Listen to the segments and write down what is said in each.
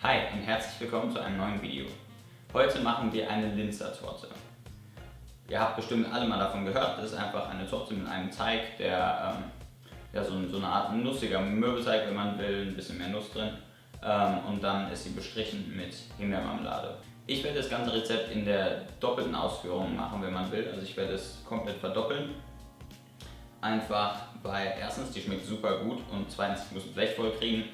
Hi und herzlich willkommen zu einem neuen Video. Heute machen wir eine Linzer-Torte. Ihr habt bestimmt alle mal davon gehört, das ist einfach eine Torte mit einem Teig, der so eine Art nussiger Mürbeteig, wenn man will, ein bisschen mehr Nuss drin. Und dann ist sie bestrichen mit Himbeermarmelade. Ich werde das ganze Rezept in der doppelten Ausführung machen, wenn man will. Also ich werde es komplett verdoppeln. Einfach, weil erstens, die schmeckt super gut und zweitens, ich muss ein Blech voll kriegen.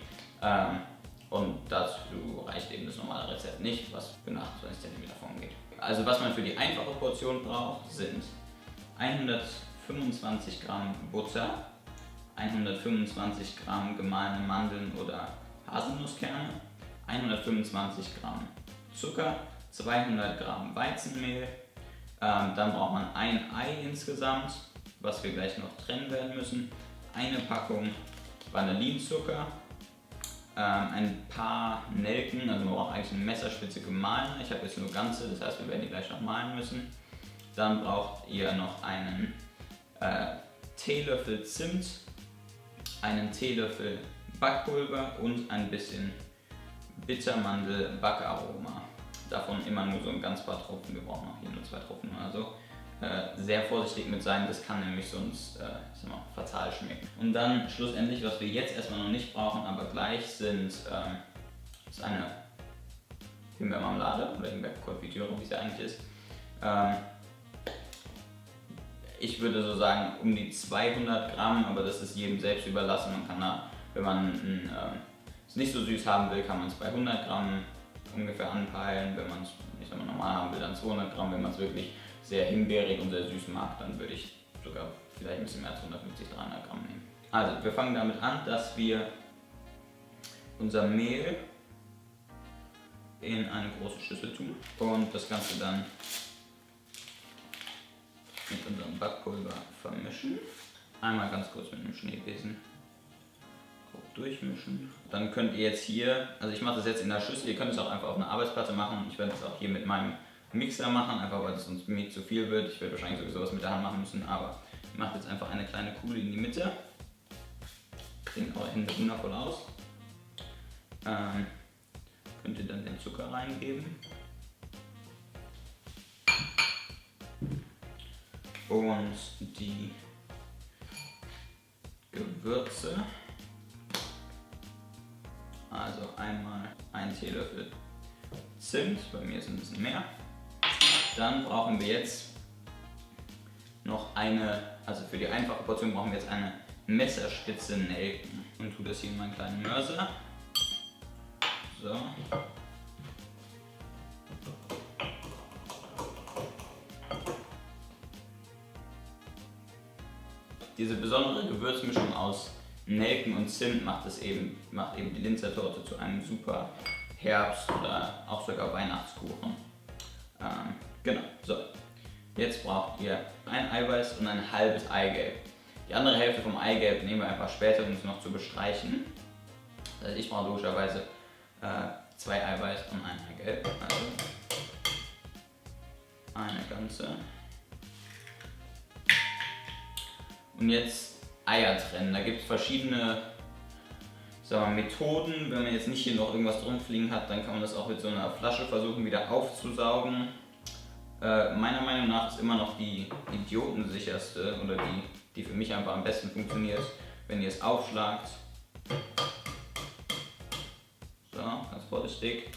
Und dazu reicht eben das normale Rezept nicht, was für 28 cm Form geht. Also was man für die einfache Portion braucht, sind 125 Gramm Butter, 125 Gramm gemahlene Mandeln oder Haselnusskerne, 125 Gramm Zucker, 200 Gramm Weizenmehl, dann braucht man ein Ei insgesamt, was wir gleich noch trennen werden müssen, eine Packung Vanillinzucker, ein paar Nelken, also man braucht eigentlich eine Messerspitze gemahlene, ich habe jetzt nur ganze, das heißt wir werden die gleich noch mahlen müssen. Dann braucht ihr noch einen Teelöffel Zimt, einen Teelöffel Backpulver und ein bisschen Bittermandel-Backaroma. Davon immer nur so ein ganz paar Tropfen, wir brauchen auch hier nur 2 Tropfen oder so. Sehr vorsichtig mit sein, das kann nämlich sonst fatal schmecken. Und dann schlussendlich, was wir jetzt erstmal noch nicht brauchen, aber gleich ist eine Himbeermarmelade oder Himbeerkonfitüre, wie es ja eigentlich ist. Ich würde so sagen um die 200 Gramm, aber das ist jedem selbst überlassen. Man kann da, wenn man es nicht so süß haben will, kann man es bei 100 Gramm ungefähr anpeilen. Wenn man es normal haben will, dann 200 Gramm. Wenn man es wirklich sehr himbeerig und sehr süß mag, dann würde ich sogar vielleicht ein bisschen mehr als 150, 300 Gramm nehmen. Also wir fangen damit an, dass wir unser Mehl in eine große Schüssel tun und das Ganze dann mit unserem Backpulver vermischen. Einmal ganz kurz mit einem Schneebesen grob durchmischen. Dann könnt ihr jetzt hier, also ich mache das jetzt in der Schüssel, ihr könnt es auch einfach auf einer Arbeitsplatte machen. Ich werde das auch hier mit meinem Mixer machen, einfach weil es sonst mir zu viel wird. Ich werde wahrscheinlich sowieso was mit der Hand machen müssen, aber ich mache jetzt einfach eine kleine Kugel in die Mitte. Sehen eure Hände wundervoll aus. Könnt ihr dann den Zucker reingeben. Und die Gewürze. Also einmal ein Teelöffel Zimt, bei mir ist ein bisschen mehr. Dann brauchen wir jetzt noch also für die einfache Portion brauchen wir jetzt eine Messerspitze Nelken. Und tue das hier in meinen kleinen Mörser. So. Diese besondere Gewürzmischung aus Nelken und Zimt macht eben die Linzer Torte zu einem super Herbst- oder auch sogar Weihnachtskuchen. Genau, so. Jetzt braucht ihr ein Eiweiß und ein halbes Eigelb. Die andere Hälfte vom Eigelb nehmen wir einfach später, um es noch zu bestreichen. Also ich brauche logischerweise 2 Eiweiß und ein Eigelb. Also eine ganze. Und jetzt Eier trennen. Da gibt es verschiedene Methoden. Wenn man jetzt nicht hier noch irgendwas drum fliegen hat, dann kann man das auch mit so einer Flasche versuchen wieder aufzusaugen. Meiner Meinung nach ist immer noch die idiotensicherste oder die für mich einfach am besten funktioniert, wenn ihr es aufschlagt. So, ganz vorsichtig.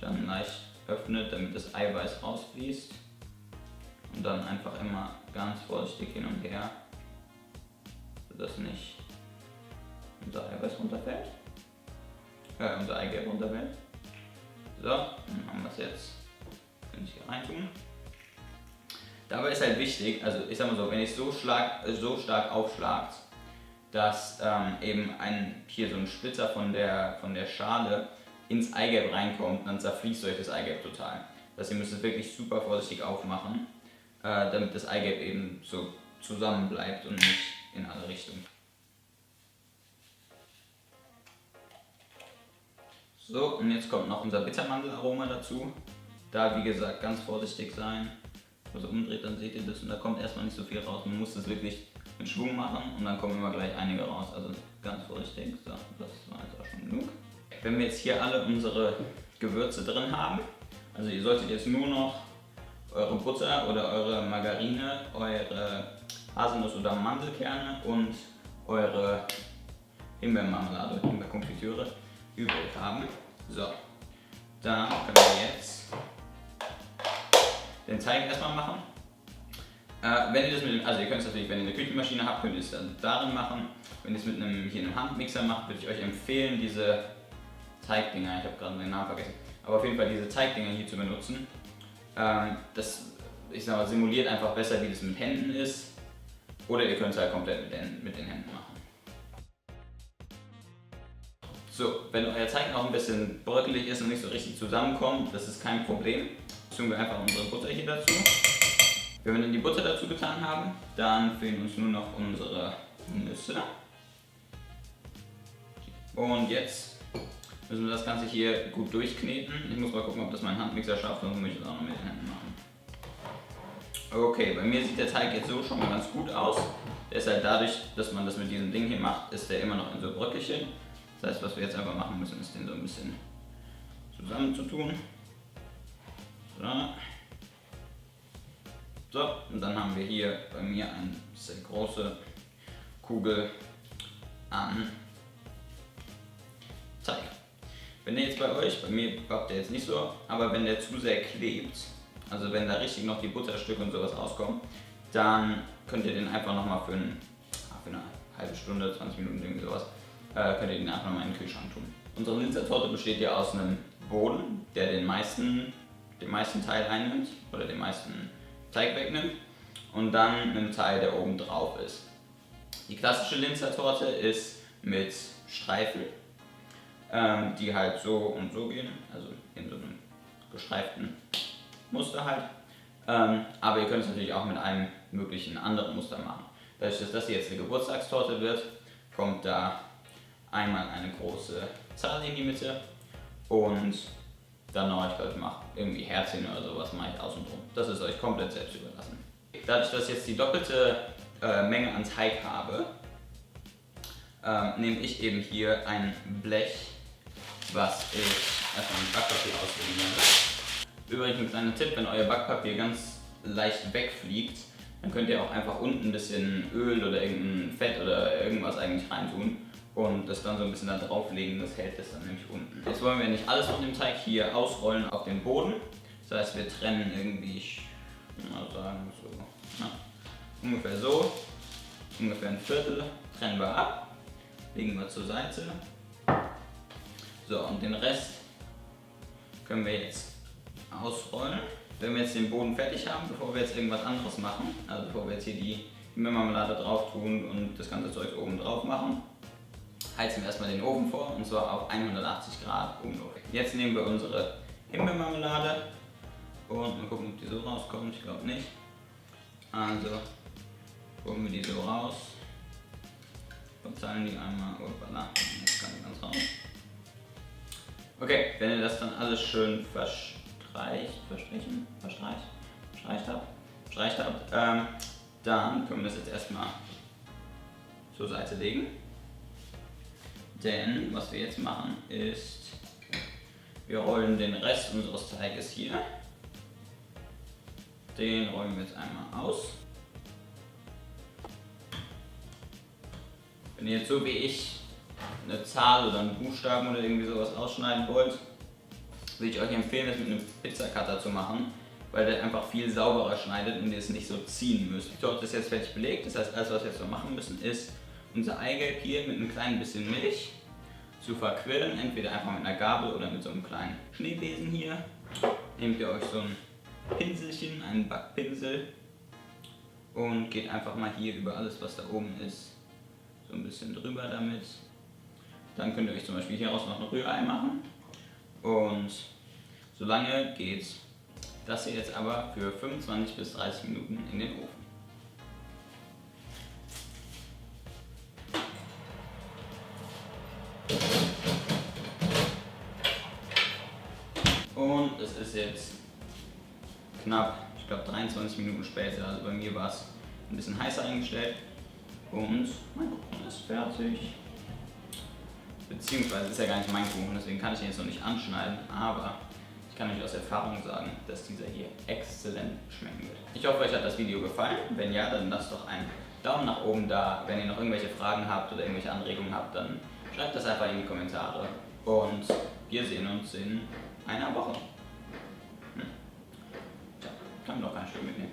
Dann leicht öffnet, damit das Eiweiß rausfließt. Und dann einfach immer ganz vorsichtig hin und her, sodass nicht unser Eiweiß runterfällt. Unser Eigelb runterfällt. So, dann haben wir es jetzt. Kann ich hier reintun. Dabei ist halt wichtig, also ich sag mal so, wenn ihr es so stark aufschlagt, dass eben hier so ein Splitter von der Schale ins Eigelb reinkommt, dann zerfließt euch das Eigelb total. Das heißt, ihr müsst es wirklich super vorsichtig aufmachen, damit das Eigelb eben so zusammen bleibt und nicht in alle Richtungen. So, und jetzt kommt noch unser Bittermandelaroma dazu. Da, wie gesagt, ganz vorsichtig sein. Also umdreht, dann seht ihr das und da kommt erstmal nicht so viel raus. Man muss das wirklich mit Schwung machen und dann kommen immer gleich einige raus. Also ganz vorsichtig. So, das war jetzt auch schon genug. wenn wir jetzt hier alle unsere Gewürze drin haben, also ihr solltet jetzt nur noch eure Butter oder eure Margarine, eure Haselnuss- oder Mandelkerne und eure Himbeermarmelade, Himbeerkonfitüre übrig haben. So, dann können wir jetzt den Teig erstmal machen. Wenn ihr das also ihr könnt es natürlich, wenn ihr eine Küchenmaschine habt, könnt ihr es dann darin machen. Wenn ihr es mit einem Handmixer macht, würde ich euch empfehlen, diese Teigdinger, ich habe gerade den Namen vergessen, aber auf jeden Fall diese Teigdinger hier zu benutzen. Das, ich sag mal, simuliert einfach besser, wie das mit Händen ist. Oder ihr könnt es halt komplett mit den Händen machen. So, wenn euer Teig noch ein bisschen bröckelig ist und nicht so richtig zusammenkommt, das ist kein Problem. Tun wir einfach unsere Butter hier dazu. Wenn wir dann die Butter dazu getan haben, dann fehlen uns nur noch unsere Nüsse. Und jetzt müssen wir das Ganze hier gut durchkneten. Ich muss mal gucken, ob das mein Handmixer schafft, sonst muss ich das auch noch mit den Händen machen. Okay, bei mir sieht der Teig jetzt so schon mal ganz gut aus. Der ist halt dadurch, dass man das mit diesem Ding hier macht, ist der immer noch in so Bröckelchen. Das heißt, was wir jetzt einfach machen müssen, ist den so ein bisschen zusammenzutun. So, und dann haben wir hier bei mir eine sehr große Kugel an Teig. Wenn der jetzt bei euch, bei mir bappt der jetzt nicht so, aber wenn der zu sehr klebt, also wenn da richtig noch die Butterstücke und sowas rauskommen, dann könnt ihr den einfach nochmal für eine halbe Stunde, 20 Minuten, irgendwie sowas, könnt ihr den einfach nochmal in den Kühlschrank tun. Unsere Linzer-Torte besteht ja aus einem Boden, der den meisten Teil einnimmt oder den meisten Teig wegnimmt und dann einen Teil, der oben drauf ist. Die klassische Linzer-Torte ist mit Streifen, die halt so und so gehen, also in so einem gestreiften Muster halt. Aber ihr könnt es natürlich auch mit einem möglichen anderen Muster machen. Dadurch, dass das hier jetzt eine Geburtstagstorte wird, kommt da einmal eine große Zahl in die Mitte und dann noch, ich glaube, ich mache irgendwie Herzchen oder sowas, mache ich außen drum. Das ist euch komplett selbst überlassen. Dadurch, dass ich jetzt die doppelte Menge an Teig habe, nehme ich eben hier ein Blech, was ich erstmal mit Backpapier auslegen werde. Übrigens ein kleiner Tipp, wenn euer Backpapier ganz leicht wegfliegt, dann könnt ihr auch einfach unten ein bisschen Öl oder irgendein Fett oder irgendwas eigentlich reintun und das dann so ein bisschen da drauflegen, das hält das dann nämlich unten. Jetzt wollen wir nicht alles von dem Teig hier ausrollen auf den Boden, das heißt wir trennen irgendwie, ich würde mal sagen so, ungefähr so, ungefähr ein Viertel trennen wir ab, legen wir zur Seite. So, und den Rest können wir jetzt ausrollen. Wenn wir jetzt den Boden fertig haben, bevor wir jetzt irgendwas anderes machen, also bevor wir jetzt hier die Himbeermarmelade drauf tun und das ganze Zeug oben drauf machen, heizen wir erstmal den Ofen vor, und zwar auf 180 Grad Umluft. Jetzt nehmen wir unsere Himbeermarmelade und mal gucken, ob die so rauskommt, ich glaube nicht. Also holen wir die so raus, verteilen die einmal, hoppala, jetzt kann die ganz raus. Okay, wenn ihr das dann alles schön verstreicht habt, dann können wir das jetzt erstmal zur Seite legen. Denn was wir jetzt machen ist, wir rollen den Rest unseres Teiges hier. Den rollen wir jetzt einmal aus. Wenn ihr jetzt so wie ich eine Zahl oder einen Buchstaben oder irgendwie sowas ausschneiden wollt, würde ich euch empfehlen, das mit einem Pizzacutter zu machen, weil der einfach viel sauberer schneidet und ihr es nicht so ziehen müsst. Die Torte ist jetzt fertig belegt, das heißt, alles was wir jetzt noch machen müssen ist, unser Eigelb hier mit einem kleinen bisschen Milch zu verquirlen, entweder einfach mit einer Gabel oder mit so einem kleinen Schneebesen hier. Nehmt ihr euch so ein Pinselchen, einen Backpinsel, und geht einfach mal hier über alles, was da oben ist, so ein bisschen drüber damit. Dann könnt ihr euch zum Beispiel hieraus noch ein Rührei machen. Und solange geht das hier jetzt aber für 25 bis 30 Minuten in den Ofen. Und es ist jetzt knapp, ich glaube 23 Minuten später, also bei mir war es ein bisschen heißer eingestellt. Und mein Kuchen ist fertig. Beziehungsweise ist ja gar nicht mein Kuchen, deswegen kann ich ihn jetzt noch nicht anschneiden, aber ich kann euch aus Erfahrung sagen, dass dieser hier exzellent schmecken wird. Ich hoffe, euch hat das Video gefallen. Wenn ja, dann lasst doch einen Daumen nach oben da. Wenn ihr noch irgendwelche Fragen habt oder irgendwelche Anregungen habt, dann schreibt das einfach in die Kommentare. Und wir sehen uns in einer Woche. Tja, kann mir noch kein Stück mitnehmen.